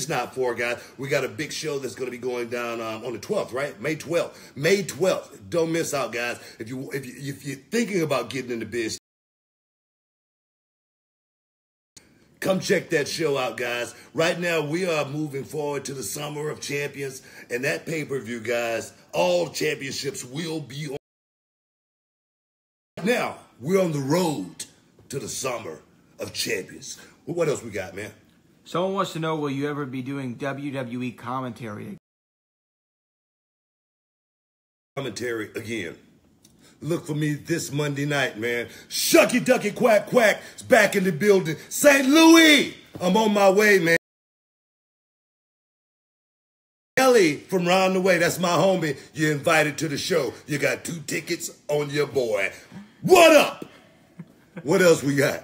it's not for, guys. We got a big show that's going to be going down on the 12th, right? May 12th. May 12th. Don't miss out, guys. If you're thinking about getting into business, come check that show out, guys. Right now, we are moving forward to the Summer of Champions, and that pay-per-view, guys, all championships will be on. Now, we're on the road to the Summer of Champions. What else we got, man? Someone wants to know, will you ever be doing WWE commentary? Commentary again. Look for me this Monday night, man. Shucky Ducky Quack Quack is back in the building. St. Louis, I'm on my way, man. Ellie from Round the Way, that's my homie. You're invited to the show. You got 2 tickets on your boy. What up? What else we got?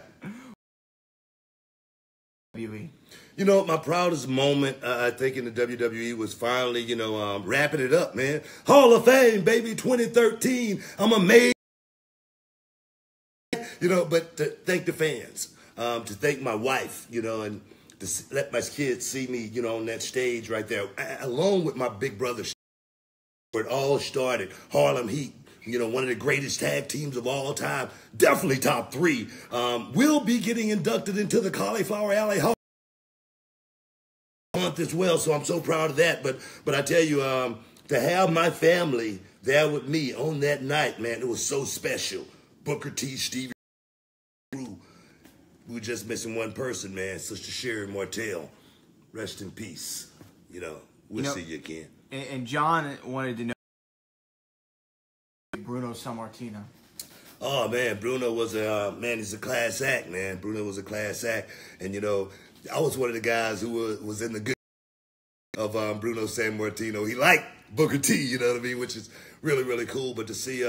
WWE. You know, my proudest moment, I think, in the WWE was finally, wrapping it up, man. Hall of Fame, baby, 2013. I'm amazed. But to thank the fans, to thank my wife, and to let my kids see me, on that stage right there, along with my big brother, where it all started. Harlem Heat, one of the greatest tag teams of all time, definitely top 3. We'll be getting inducted into the Cauliflower Alley Hall month as well, so I'm so proud of that. But I tell you, to have my family there with me on that night, man, it was so special. Booker T, Stevie, we were just missing one person, man. Sister Sherry Martel, rest in peace. We'll see you again. And John wanted to know Bruno Sammartino. Oh man, Bruno was he's a class act, man. Bruno was a class act, and I was one of the guys who was in the good of Bruno Sammartino. He liked Booker T, you know what I mean, which is really, really cool. But to see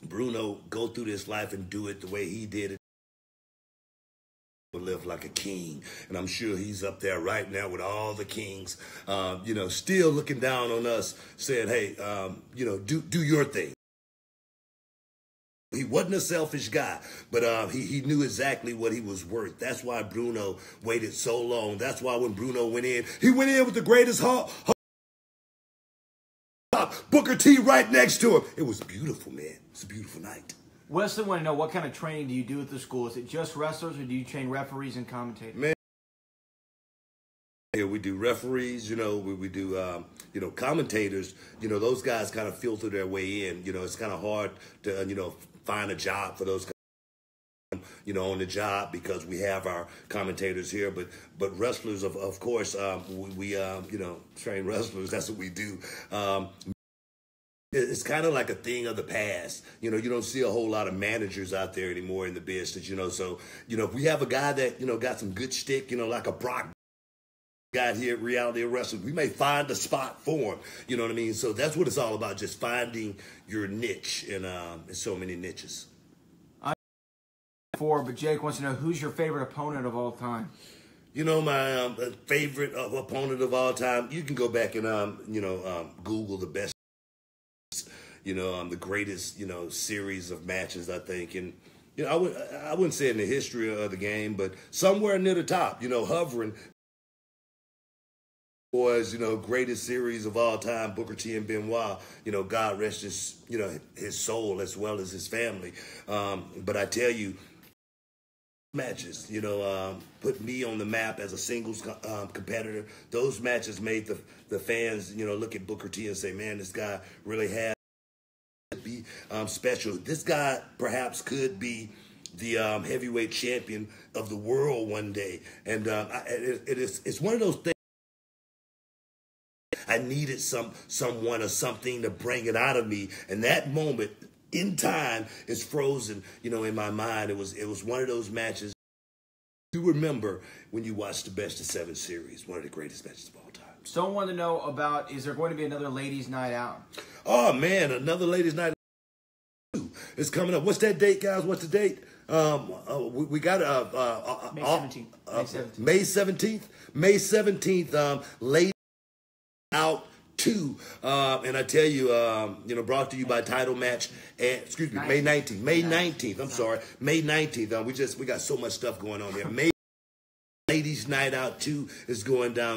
Bruno go through this life and do it the way he did it, live like a king, and I'm sure he's up there right now with all the kings, still looking down on us, saying, hey, do your thing. He wasn't a selfish guy, but he knew exactly what he was worth. That's why Bruno waited so long. That's why when Bruno went in, he went in with the greatest Booker T right next to him. It was beautiful, man. It's a beautiful night. Wesley want to know, what kind of training do you do at the school? Is it just wrestlers, or do you train referees and commentators? Man, we do referees, we do, commentators. Those guys kind of filter their way in. It's kind of hard to, find a job for those, on the job, because we have our commentators here. But wrestlers, of course, we train wrestlers. That's what we do. It's kind of like a thing of the past. You don't see a whole lot of managers out there anymore in the business, So, if we have a guy that, got some good shtick, like a Brock got here at Reality of Wrestling, we may find a spot for him. You know what I mean? So that's what it's all about, just finding your niche, and so many niches. But Jake wants to know, who's your favorite opponent of all time? My favorite opponent of all time, you can go back and, Google the best, the greatest, series of matches, I think. And, I wouldn't say in the history of the game, but somewhere near the top, hovering was, greatest series of all time, Booker T and Benoit. God rest his, his soul as well as his family. But I tell you, matches, put me on the map as a singles competitor. Those matches made the fans, look at Booker T and say, man, this guy really has to be special. This guy perhaps could be the heavyweight champion of the world one day. And it's one of those things. I needed someone or something to bring it out of me, and that moment in time is frozen, in my mind. It was one of those matches you remember when you watch the Best of 7 series, one of the greatest matches of all time. Someone wanted to know about, is there going to be another ladies' night out? Oh man, another ladies' night is coming up. What's that date, guys? What's the date? We got May 17th. May 17th. May 17th. Ladies out 2, and I tell you, brought to you by Title Match. And May 19th. May 19th. I'm sorry, May 19th. We got so much stuff going on here. May Ladies Night Out 2 is going down.